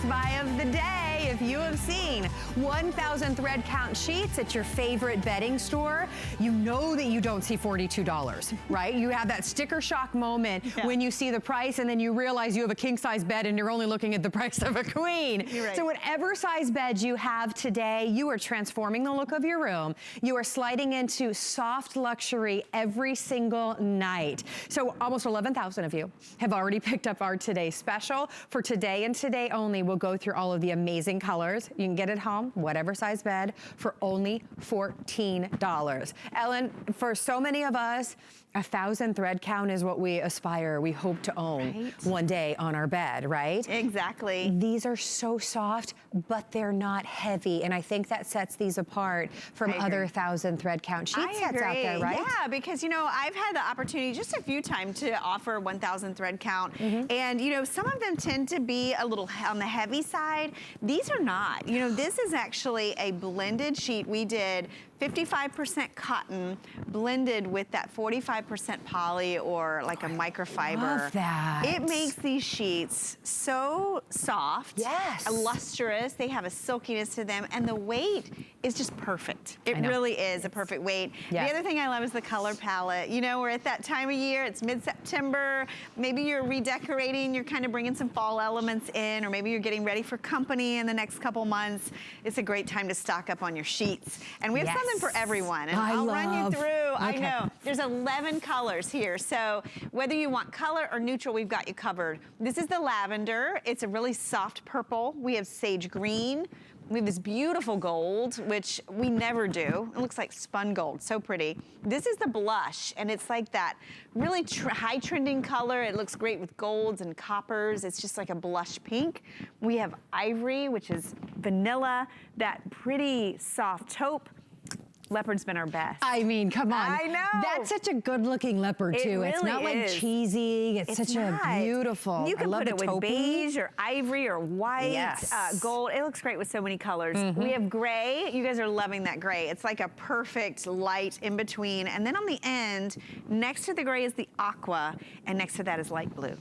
best buy of the day. If you have seen 1,000 thread count sheets at your favorite bedding store, you know that you don't see $42, right? You have that sticker shock moment when you see the price and then you realize you have a king size bed and you're only looking at the price of a queen. Right. So whatever size bed you have today, you are transforming the look of your room. You are sliding into soft luxury every single night. So almost 11,000 of you have already picked up our Today Special. For today and today only, we'll go through all of the amazing colors. You can get it home, whatever size bed, for only $14. Ellen, for so many of us, 1,000 thread count is what we aspire, we hope to own one day on our bed, right? Exactly. These are so soft, but they're not heavy. And I think that sets these apart from other 1,000 thread count sheet sets out there, right? Yeah, because, you know, I've had the opportunity just a few times to offer 1,000 thread count. And, you know, some of them tend to be a little on the heavy side. These are not. You know, this is actually a blended sheet. We did 55% cotton blended with that 45% poly or like a microfiber. Love that. It makes these sheets so soft, lustrous. They have a silkiness to them, and the weight is just perfect. It really is a perfect weight. The other thing I love is the color palette. You know, we're at that time of year, it's mid-September, maybe you're redecorating, you're kind of bringing some fall elements in, or maybe you're getting ready for company in the next couple months. It's a great time to stock up on your sheets. And we have something for everyone, and I'll run you through. I know, there's 11 colors here, so whether you want color or neutral, we've got you covered. This is the lavender. It's a really soft purple. We have sage green. We have this beautiful gold, which we never do. It looks like spun gold, so pretty. This is the blush, and it's like that really high trending color. It looks great with golds and coppers. It's just like a blush pink. We have ivory, which is vanilla, that pretty soft taupe. Leopard's been our best. I mean, come on. I know. That's such a good looking leopard too. Really it's not like cheesy. It's such a beautiful. You can I love put it with taupey. beige or ivory or white, gold. It looks great with so many colors. We have gray. You guys are loving that gray. It's like a perfect light in between. And then on the end, next to the gray is the aqua, and next to that is light blue.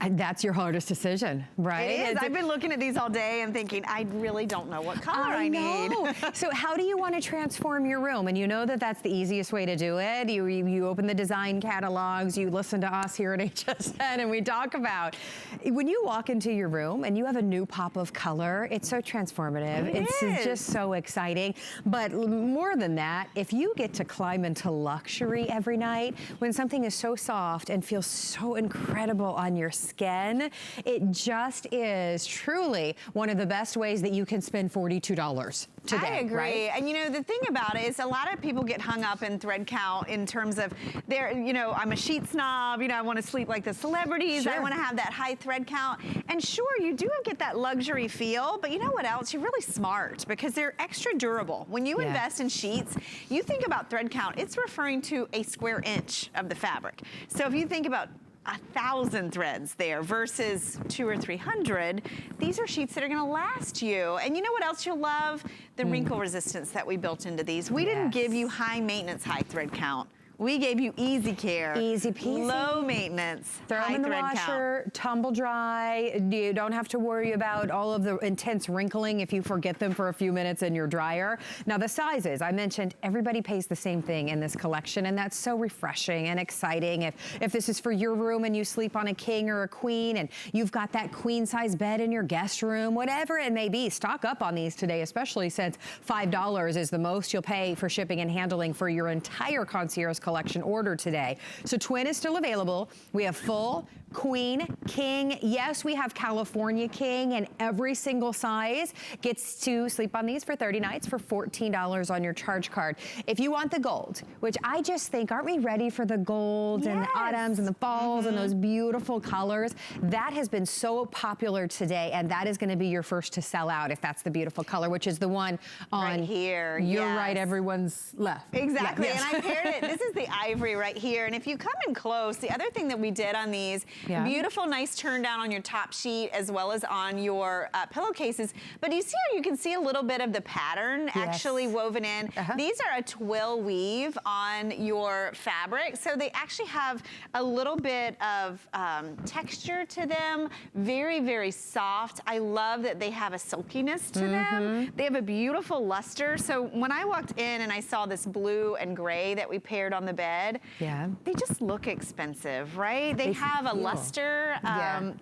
That's your hardest decision, right? It is. I've been looking at these all day and thinking, I really don't know what color I need. So how do you want to transform your room? And you know that that's the easiest way to do it. You open the design catalogs, you listen to us here at HSN, and we talk about when you walk into your room and you have a new pop of color, it's so transformative. It's just so exciting. But more than that, if you get to climb into luxury every night, when something is so soft and feels so incredible on your skin, it just is truly one of the best ways that you can spend $42 today. I agree. Right? And you know, the thing about it is a lot of people get hung up in thread count in terms of you know, I'm a sheet snob, you know, I want to sleep like the celebrities, I want to have that high thread count. And sure, you do get that luxury feel, but you know what else? You're really smart because they're extra durable. When you invest in sheets, you think about thread count, it's referring to a square inch of the fabric. So if you think about 1,000 threads there versus 200 or 300, these are sheets that are gonna last you. And you know what else you'll love? The wrinkle resistance that we built into these. We didn't give you high maintenance, high thread count. We gave you easy care. Easy peasy. Low maintenance, Throw them in the washer, tumble dry. You don't have to worry about all of the intense wrinkling if you forget them for a few minutes in your dryer. Now the sizes, I mentioned everybody pays the same thing in this collection, and that's so refreshing and exciting. If this is for your room and you sleep on a king or a queen and you've got that queen size bed in your guest room, whatever it may be, stock up on these today, especially since $5 is the most you'll pay for shipping and handling for your entire Concierge collection order today. So twin is still available. We have full, queen, king. Yes, we have California king, and every single size gets to sleep on these for 30 nights for $14 on your charge card. If you want the gold, which I just think, aren't we ready for the gold and the autumns and the falls and those beautiful colors? That has been so popular today, and that is going to be your first to sell out if that's the beautiful color, which is the one on right here. You're right, everyone's left. Exactly, and I paired it. This is the ivory right here, and if you come in close, the other thing that we did on these Yeah. Beautiful, nice turn down on your top sheet as well as on your pillowcases. But do you see how you can see a little bit of the pattern actually woven in? These are a twill weave on your fabric, so they actually have a little bit of texture to them. Very, very soft. I love that they have a silkiness to them. They have a beautiful luster. So when I walked in and I saw this blue and gray that we paired on the bed, they just look expensive, right? They have a luster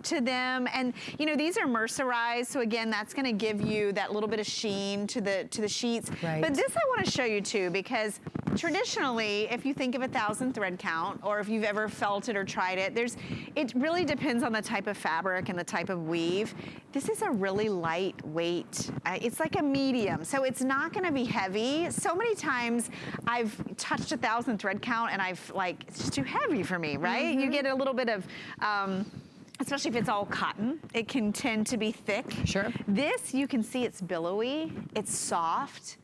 to them, and you know, these are mercerized, so again, that's going to give you that little bit of sheen to the sheets. But this I want to show you too, because traditionally, if you think of 1,000 thread count, or if you've ever felt it or tried it, it really depends on the type of fabric and the type of weave. This is a really lightweight. It's like a medium, so it's not going to be heavy. So many times I've touched 1,000 thread count and I've like, it's just too heavy for me, right? You get a little bit of, especially if it's all cotton, it can tend to be thick. Sure. This, you can see it's billowy, it's soft.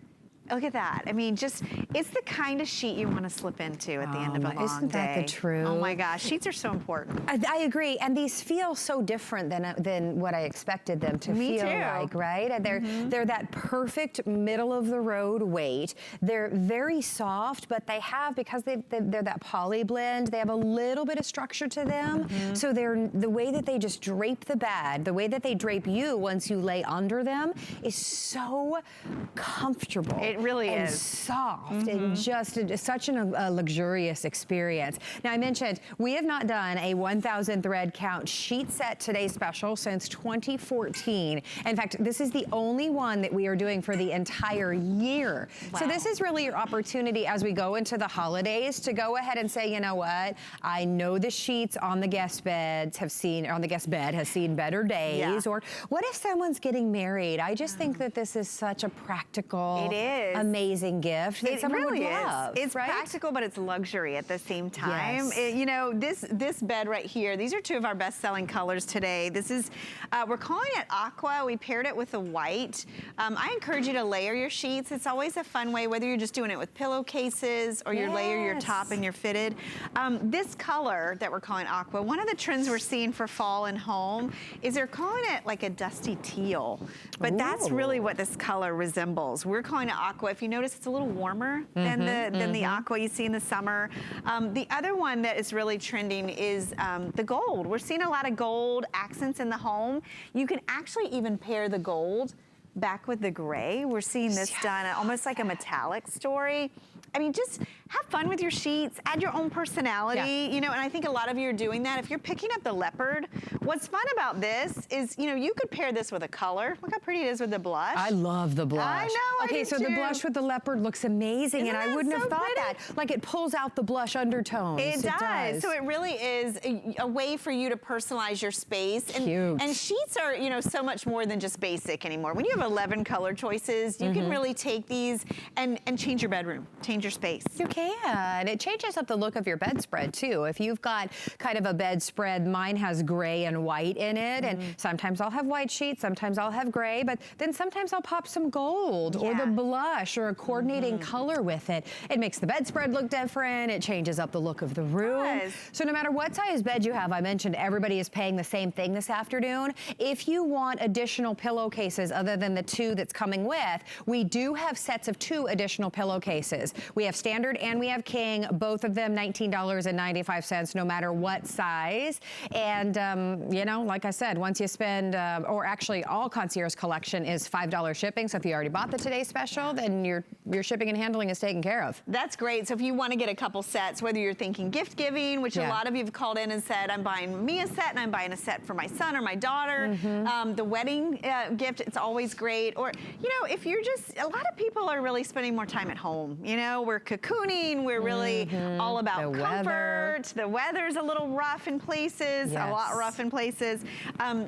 Look at that. I mean, just, it's the kind of sheet you want to slip into at the end of a long day. Isn't that the truth? Oh my gosh, sheets are so important. I agree, and these feel so different than what I expected them to feel like, right? And they're that perfect middle of the road weight. They're very soft, but they have, because they're that poly blend, they have a little bit of structure to them. So they're, the way that they just drape the bed, the way that they drape you once you lay under them is so comfortable. It really and is. Soft and just such a luxurious experience. Now, I mentioned we have not done a 1,000 thread count sheet set today special since 2014. In fact, this is the only one that we are doing for the entire year. So this is really your opportunity as we go into the holidays to go ahead and say, you know what, I know the sheets on the guest beds have seen, on the guest bed has seen better days. Or what if someone's getting married? I just think that this is such a practical, amazing gift that someone would love. It's practical, but it's luxury at the same time. You know, this bed right here, these are two of our best-selling colors today. This is, we're calling it aqua. We paired it with the white. I encourage you to layer your sheets. It's always a fun way, whether you're just doing it with pillowcases or you layer your top and you're fitted. This color that we're calling aqua, one of the trends we're seeing for fall and home is they're calling it like a dusty teal, but that's really what this color resembles. We're calling it aqua. If you notice, it's a little warmer than the aqua you see in the summer. The other one that is really trending is the gold. We're seeing a lot of gold accents in the home. You can actually even pair the gold back with the gray. We're seeing this done almost like a metallic story. I mean, just have fun with your sheets, add your own personality, you know, and I think a lot of you are doing that. If you're picking up the leopard, what's fun about this is, you know, you could pair this with a color. Look how pretty it is with the blush. I love the blush. I know, okay, so the blush with the leopard looks amazing, and I wouldn't have thought that. Like, it pulls out the blush undertones. It does. So it really is a way for you to personalize your space. And, and sheets are, you know, so much more than just basic anymore. When you have 11 color choices, you can really take these and change your bedroom, change your space. You can. It changes up the look of your bedspread too. If you've got kind of a bedspread, mine has gray and white in it, and sometimes I'll have white sheets, sometimes I'll have gray, but then sometimes I'll pop some gold or the blush or a coordinating color with it. It makes the bedspread look different. It changes up the look of the room. So no matter what size bed you have, I mentioned everybody is paying the same thing this afternoon. If you want additional pillowcases other than the 2 that's coming with, we do have sets of 2 additional pillowcases. We have standard and we have king, both of them $19.95, no matter what size. And, you know, like I said, once you spend, or actually all Concierge collection is $5 shipping. So if you already bought the Today Special, then your shipping and handling is taken care of. That's great. So if you want to get a couple sets, whether you're thinking gift giving, which a lot of you have called in and said, I'm buying me a set and I'm buying a set for my son or my daughter. The wedding gift, it's always great. Or, you know, if you're just, a lot of people are really spending more time at home. You know, we're cocooning. We're really all about comfort. The weather's a little rough in places, a lot rough in places.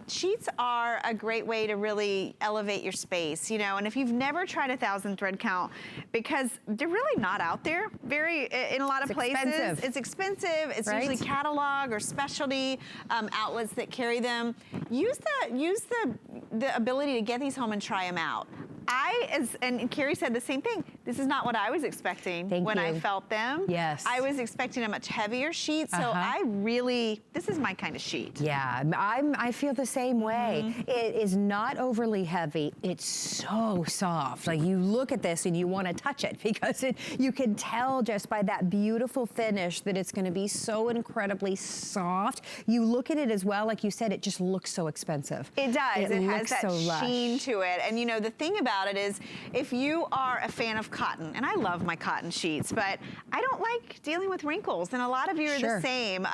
Sheets are a great way to really elevate your space, you know, and if you've never tried 1,000 thread count, because they're really not out there in a lot of places. It's expensive. It's usually catalog or specialty outlets that carry them. Use the ability to get these home and try them out. and Carrie said the same thing. This is not what I was expecting when I felt them. Yes. I was expecting a much heavier sheet, so this is my kind of sheet. Yeah, I feel the same way. It is not overly heavy. It's so soft. Like, you look at this and you want to touch it because you can tell just by that beautiful finish that it's going to be so incredibly soft. You look at it as well, like you said, it just looks so expensive. It does. It has that so sheen to it. And you know, the thing about it is, if you are a fan of cotton, and I love my cotton sheets, but I don't like dealing with wrinkles, and a lot of you are the same.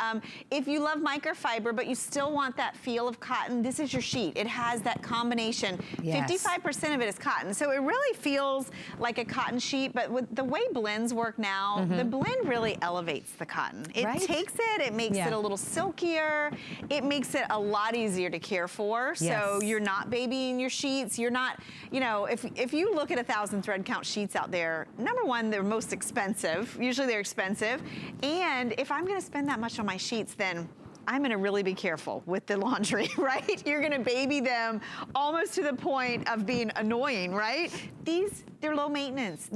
If you love microfiber, but you still want that feel of cotton, this is your sheet. It has that combination. 55% of it is cotton, so it really feels like a cotton sheet, but with the way blends work now, the blend really elevates the cotton. It takes it, it makes it a little silkier, it makes it a lot easier to care for, so you're not babying your sheets, you're not, you know, if you look at 1,000 thread count sheets out there, number one, they're most expensive. Usually they're expensive. And if I'm gonna spend that much on my sheets, then I'm gonna really be careful with the laundry, right? You're gonna baby them almost to the point of being annoying, right? They're low maintenance.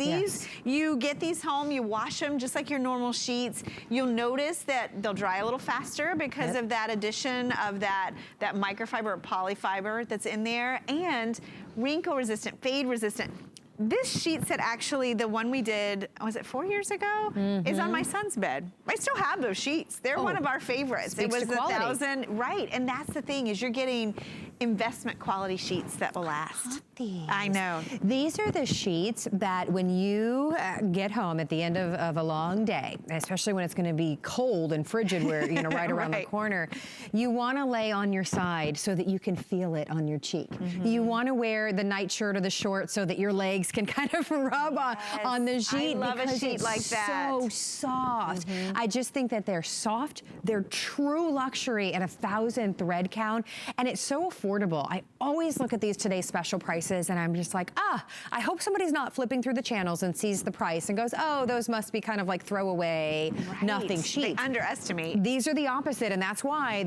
You get these home, you wash them just like your normal sheets. You'll notice that they'll dry a little faster because of that addition of that microfiber or polyfiber that's in there, and wrinkle resistant, fade resistant. This sheet set, actually, the one we did, was it 4 years ago? Is on my son's bed. I still have those sheets. They're one of our favorites. It was 1,000, right? And that's the thing, is you're getting investment quality sheets that will last. I know. These are the sheets that when you get home at the end of a long day, especially when it's going to be cold and frigid, where, you know, right around the corner, you want to lay on your side so that you can feel it on your cheek. You want to wear the nightshirt or the shorts so that your legs can kind of rub on the sheet. I love a sheet like that. So soft. I just think that they're soft. They're true luxury at 1,000 thread count, and it's so affordable. I always look at these today's special prices and I'm just like, I hope somebody's not flipping through the channels and sees the price and goes, oh, those must be kind of like throwaway, nothing sheets. They underestimate. These are the opposite, and that's why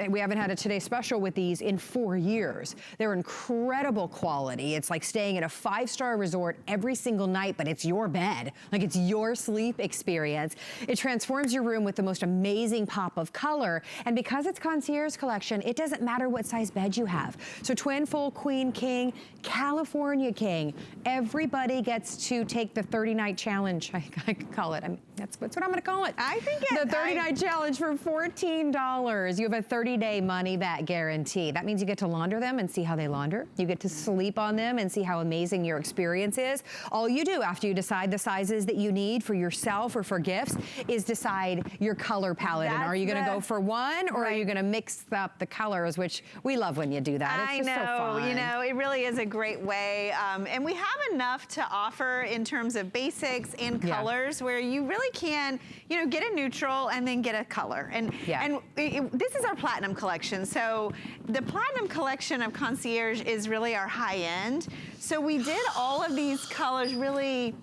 we haven't had a Today Special with these in 4 years. They're incredible quality. It's like staying at a 5-star resort every single night, but it's your bed. Like, it's your sleep experience. It transforms your room with the most amazing pop of color, and because it's Concierge collection, it doesn't matter what size bed you have. So twin, full, queen, king, California king. Everybody gets to take the 30-night challenge. I call it. That's what I'm going to call it. I think the 30-night challenge for $14. You have a 30-day money-back guarantee. That means you get to launder them and see how they launder. You get to sleep on them and see how amazing your experience is. All you do after you decide the sizes that you need for yourself or for gifts is decide your color palette. And are you going to go for one, or are you going to mix up the colors, which we love when you do that. It's just so fun. You know, it really is a great way. And we have enough to offer in terms of basics and colors where you really can, you know, get a neutral and then get a color. And this is our platinum collection. So the platinum collection of Concierge is really our high end. So we did all of these colors really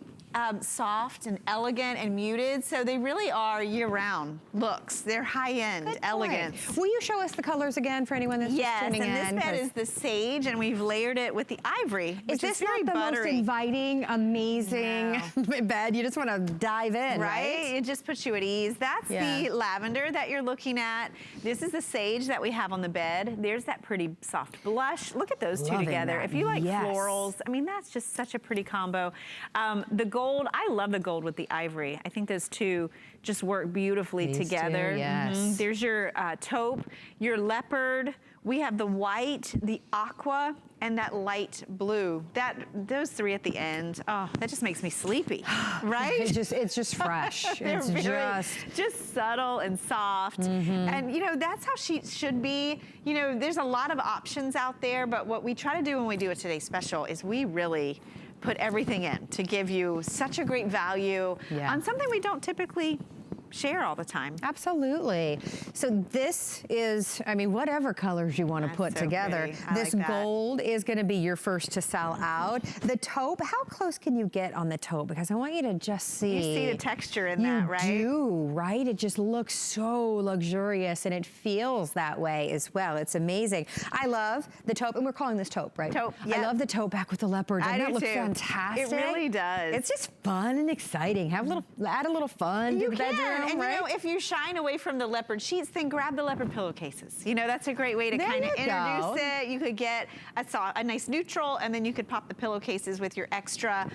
soft and elegant and muted, so they really are year-round looks. They're high-end elegance. Will you show us the colors again for anyone that's just tuning in? Yes, and this bed is the sage, and we've layered it with the ivory, which is very not the buttery. Most inviting, amazing bed? You just want to dive in, right? It just puts you at ease. That's the lavender that you're looking at. This is the sage that we have on the bed. There's that pretty soft blush. Look at those two together. If you like florals, I mean, that's just such a pretty combo. The gold, I love the gold with the ivory. I think those two just work beautifully together. There's your taupe, your leopard. We have the white, the aqua, and that light blue. Those three at the end, oh, that just makes me sleepy, right? It's just fresh. It's just subtle and soft. And you know, that's how sheets should be. You know, there's a lot of options out there, but what we try to do when we do a Today Special is we really put everything in to give you such a great value on something we don't typically share all the time. Absolutely. So this is, I mean, whatever colors you want to put together. This gold is going to be your first to sell out. The taupe, how close can you get on the taupe? Because I want you to just see. You see the texture in that, right? You do, right? It just looks so luxurious, and it feels that way as well. It's amazing. I love the taupe, and we're calling this taupe, right? Taupe, yeah. I love the taupe back with the leopard. Doesn't that look fantastic? It really does. It's just fun and exciting. Have a little, add a little fun to the bedroom, and right? you know, if you're shying away from the leopard sheets, then grab the leopard pillowcases. You know, that's a great way to kind of introduce it. You could get a nice neutral, and then you could pop the pillowcases with your extra.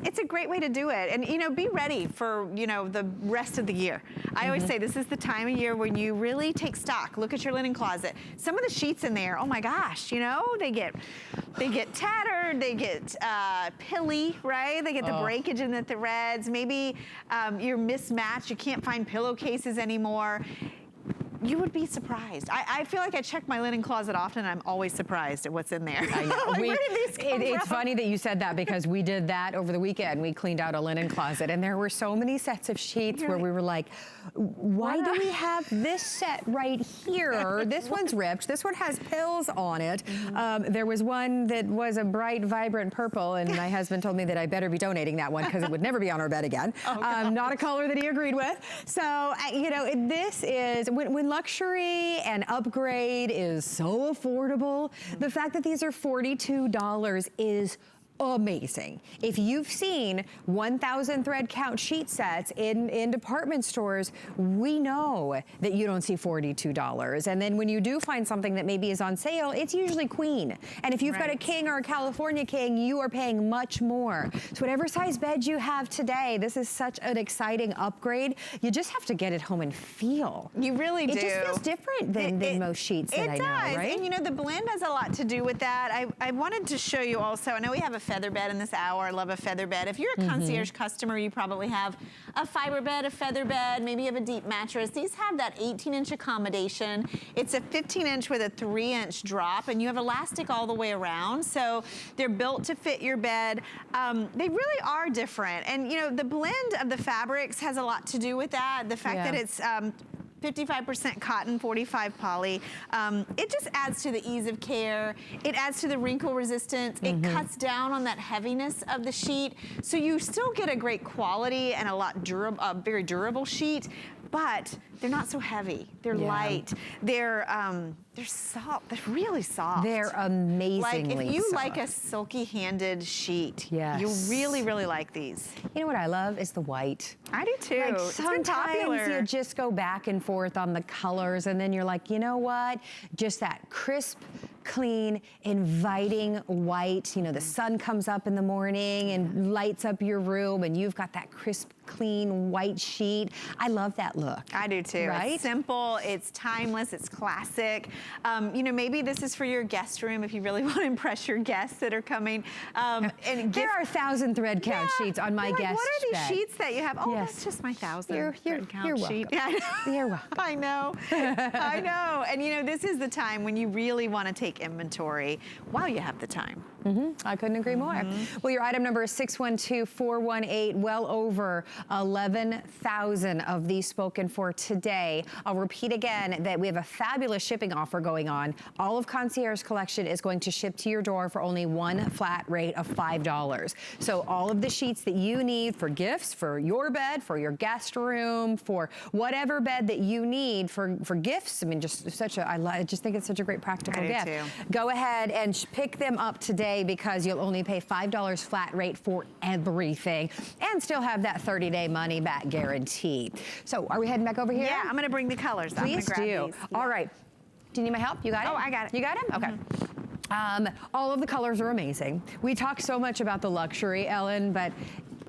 It's a great way to do it. And, you know, be ready for, you know, the rest of the year. I always say this is the time of year when you really take stock. Look at your linen closet. Some of the sheets in there, oh my gosh, you know, they get tattered, they get pilly, right? They get the breakage in the threads. Maybe you're mismatched. You can't find pillowcases anymore. You would be surprised. I feel like I check my linen closet often, and I'm always surprised at what's in there. I know. Like, where did these come from? It's funny that you said that, because we did that over the weekend. We cleaned out a linen closet, and there were so many sets of sheets where we were like, why do we have this set right here? This one's ripped. This one has pills on it. There was one that was a bright, vibrant purple, and my husband told me that I better be donating that one because it would never be on our bed again. Not a color that he agreed with. So, you know, this is, when luxury and upgrade is so affordable, the fact that these are $42 is amazing. If you've seen 1,000 thread count sheet sets in department stores, we know that you don't see $42. And then when you do find something that maybe is on sale, it's usually queen. And if you've got a king or a California king, you are paying much more. So whatever size bed you have today, this is such an exciting upgrade. You just have to get it home and feel. You really do. It just feels different than most sheets that I know, right? And you know, the blend has a lot to do with that. I wanted to show you also, I know we have a feather bed in this hour. I love a feather bed. If you're a concierge customer, you probably have a fiber bed, a feather bed, maybe you have a deep mattress. These have that 18-inch accommodation. It's a 15-inch with a 3-inch drop, and you have elastic all the way around. So they're built to fit your bed. They really are different. And you know, the blend of the fabrics has a lot to do with that. The fact that it's 55% cotton, 45 poly. It just adds to the ease of care. It adds to the wrinkle resistance. It cuts down on that heaviness of the sheet. So you still get a great quality and a lot very durable sheet, but they're not so heavy. They're light. They're soft. They're really soft. They're amazingly Like if you soft. like a silky-handed sheet, yes, you really, really like these. You know what I love is the white. I do too. Like it's been popular. sometimes you just go back and forth on the colors, and then you're like, you know what? Just that crisp, clean, inviting white. You know, the sun comes up in the morning and lights up your room, and you've got that crisp, clean white sheet. I love that look. I do too. Right? It's simple, it's timeless, it's classic. You know, maybe this is for your guest room if you really want to impress your guests that are coming. And there are 1,000 thread count sheets on my guest what are these bed. sheets that you have? Oh, that's just my 1,000 thread count sheet. Yeah, you're welcome. I know. I know. And you know, this is the time when you really want to take inventory while you have the time. I couldn't agree more. Well, your item number is 612418. Well over 11,000 of these spoken for today. I'll repeat again that we have a fabulous shipping offer going on. All of Concierge collection is going to ship to your door for only one flat rate of $5. So all of the sheets that you need for gifts, for your bed, for your guest room, for whatever bed that you need for gifts. I mean, just such a, I just think it's such a great practical gift. Go ahead and pick them up today, because you'll only pay $5 flat rate for everything and still have that 30-day money back guarantee. So are we heading back over here? Yeah, I'm going to bring the colors. Please do. All right. Do you need my help? You got it? Oh, I got it. You got it? Okay. All of the colors are amazing. We talk so much about the luxury, Ellen, but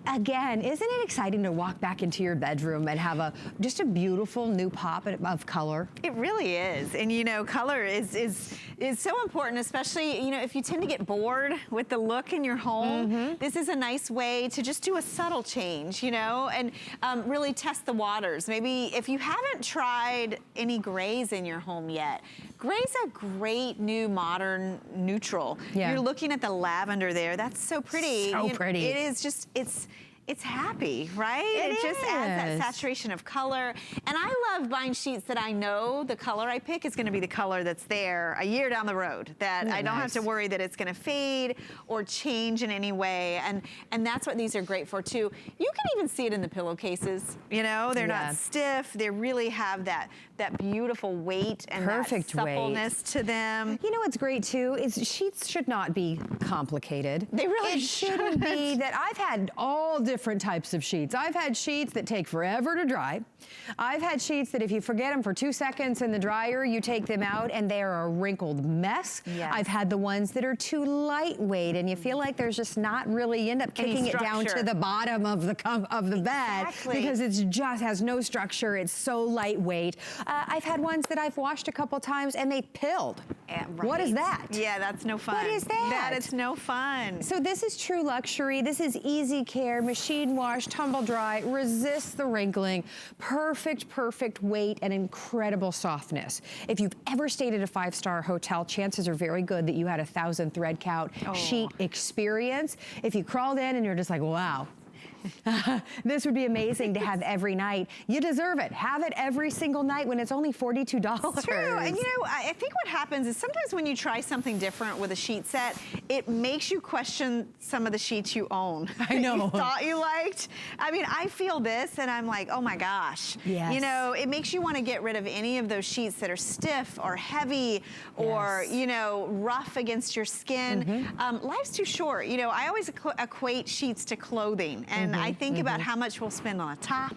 again, isn't it exciting to walk back into your bedroom and have just a beautiful new pop of color? It really is. And you know, color is so important, especially, you know, if you tend to get bored with the look in your home, this is a nice way to just do a subtle change, you know, and really test the waters. Maybe if you haven't tried any grays in your home yet, gray's a great new modern neutral. You're looking at the lavender there. That's so pretty. So pretty. It is just, it's happy, right? It just adds that saturation of color. And I love buying sheets that I know the color I pick is gonna be the color that's there a year down the road, that I don't have to worry that it's gonna fade or change in any way. And that's what these are great for too. You can even see it in the pillowcases, you know? They're not stiff, they really have that beautiful weight and that suppleness to them. You know what's great too is sheets should not be complicated. They really shouldn't be that. I've had all different types of sheets. I've had sheets that take forever to dry. I've had sheets that if you forget them for 2 seconds in the dryer, you take them out and they are a wrinkled mess. I've had the ones that are too lightweight and you feel like there's just not really, you end up kicking it down to the bottom of the bed because it's just has no structure. It's so lightweight. I've had ones that I've washed a couple times and they pilled. What is that? Yeah, that's no fun. What is that? That is no fun. So this is true luxury. This is easy care, machine wash, tumble dry, resists the wrinkling, perfect, perfect weight and incredible softness. If you've ever stayed at a 5-star hotel, chances are very good that you had a 1,000 thread count sheet experience. If you crawled in and you're just like, wow, this would be amazing to have every night. You deserve it. Have it every single night when it's only $42. It's true. And you know, I think what happens is sometimes when you try something different with a sheet set, it makes you question some of the sheets you own. I know. You thought you liked. I mean, I feel this and I'm like, oh my gosh. You know, it makes you want to get rid of any of those sheets that are stiff or heavy or, you know, rough against your skin. Life's too short. You know, I always equate sheets to clothing. And I think about how much we'll spend on a top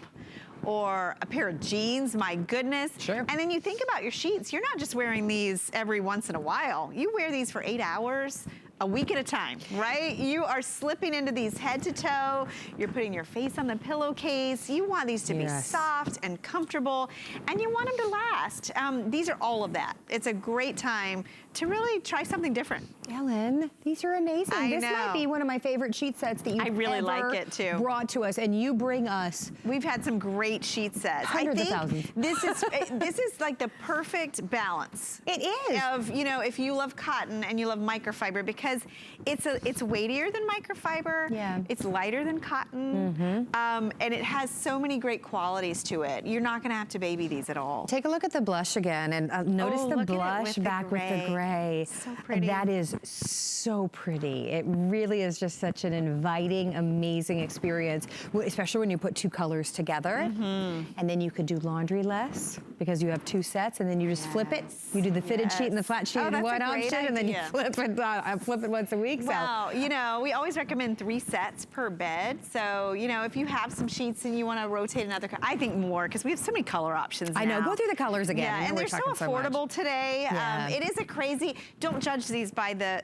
or a pair of jeans, my goodness. And then you think about your sheets, you're not just wearing these every once in a while. You wear these for 8 hours, a week at a time, right? You are slipping into these head to toe. You're putting your face on the pillowcase. You want these to be soft and comfortable, and you want them to last. These are all of that. It's a great time to really try something different. Ellen, these are amazing. This might be one of my favorite sheet sets that you've ever brought to us, and you bring us. We've had some great sheet sets. Hundreds of thousands. This is like the perfect balance. It is. Of, you know, if you love cotton and you love microfiber, because it's weightier than microfiber. It's lighter than cotton. And it has so many great qualities to it. You're not going to have to baby these at all. Take a look at the blush again and notice the blush back with the gray. So pretty. That is so pretty. It really is just such an inviting, amazing experience, especially when you put 2 colors together. And then you could do laundry less because you have 2 sets and then you just flip it. You do the fitted sheet and the flat sheet and one ounce sheet and then you flip it once a week. Well, you know, we always recommend 3 sets per bed. So, you know, if you have some sheets and you want to rotate another, I think more because we have so many color options now. I know, go through the colors again. Yeah, and they're so affordable today. It is a crazy, don't judge these by the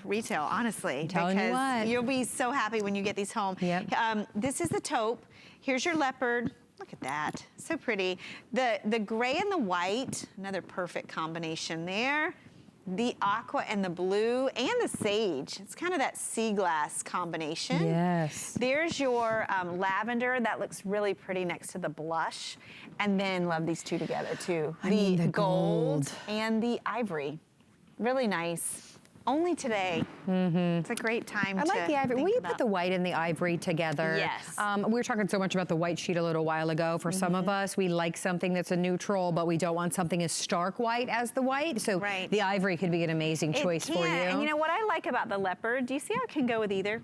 retail, honestly. I'm telling you what. You'll be so happy when you get these home. This is the taupe. Here's your leopard. Look at that, so pretty. The gray and the white, another perfect combination there. The aqua and the blue and the sage. It's kind of that sea glass combination. There's your lavender. That looks really pretty next to the blush. And then love these 2 together too. The gold and the ivory. Really nice. Only today. It's a great time to I like the ivory. Will you put the white and the ivory together? We were talking so much about the white sheet a little while ago. For some of us, we like something that's a neutral, but we don't want something as stark white as the white. So the ivory could be an amazing choice for you. And you know what I like about the leopard? Do you see how it can go with either?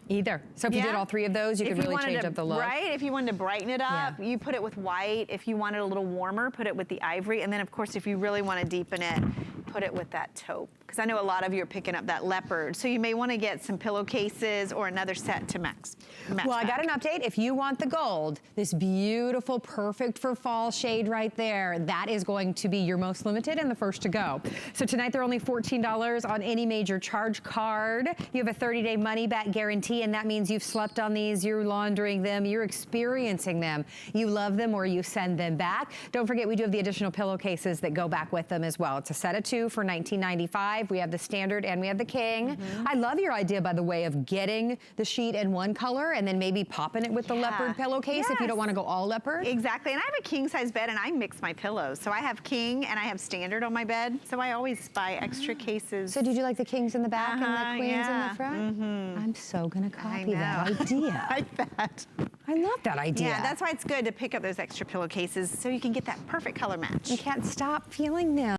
So if you did all 3 of those, you could really change up the look. Right, if you wanted to brighten it up, you put it with white. If you wanted a little warmer, put it with the ivory. And then of course, if you really want to deepen it, put it with that taupe. Because I know a lot of you are picking up that leopard. So you may want to get some pillowcases or another set to match Well, I got an update. If you want the gold, this beautiful, perfect for fall shade right there, that is going to be your most limited and the first to go. So tonight they're only $14 on any major charge card. You have a 30-day money-back guarantee, and that means you've slept on these, you're laundering them, you're experiencing them. You love them or you send them back. Don't forget, we do have the additional pillowcases that go back with them as well. It's a set of 2 for $19.95. 5. We have the standard and we have the king. I love your idea, by the way, of getting the sheet in one color and then maybe popping it with the leopard pillowcase if you don't want to go all leopard. Exactly, and I have a king size bed and I mix my pillows. So I have king and I have standard on my bed. So I always buy extra cases. So did you like the kings in the back and the queens in the front? I'm so gonna copy that idea. I bet. I love that idea. Yeah, that's why it's good to pick up those extra pillowcases so you can get that perfect color match. You can't stop feeling them.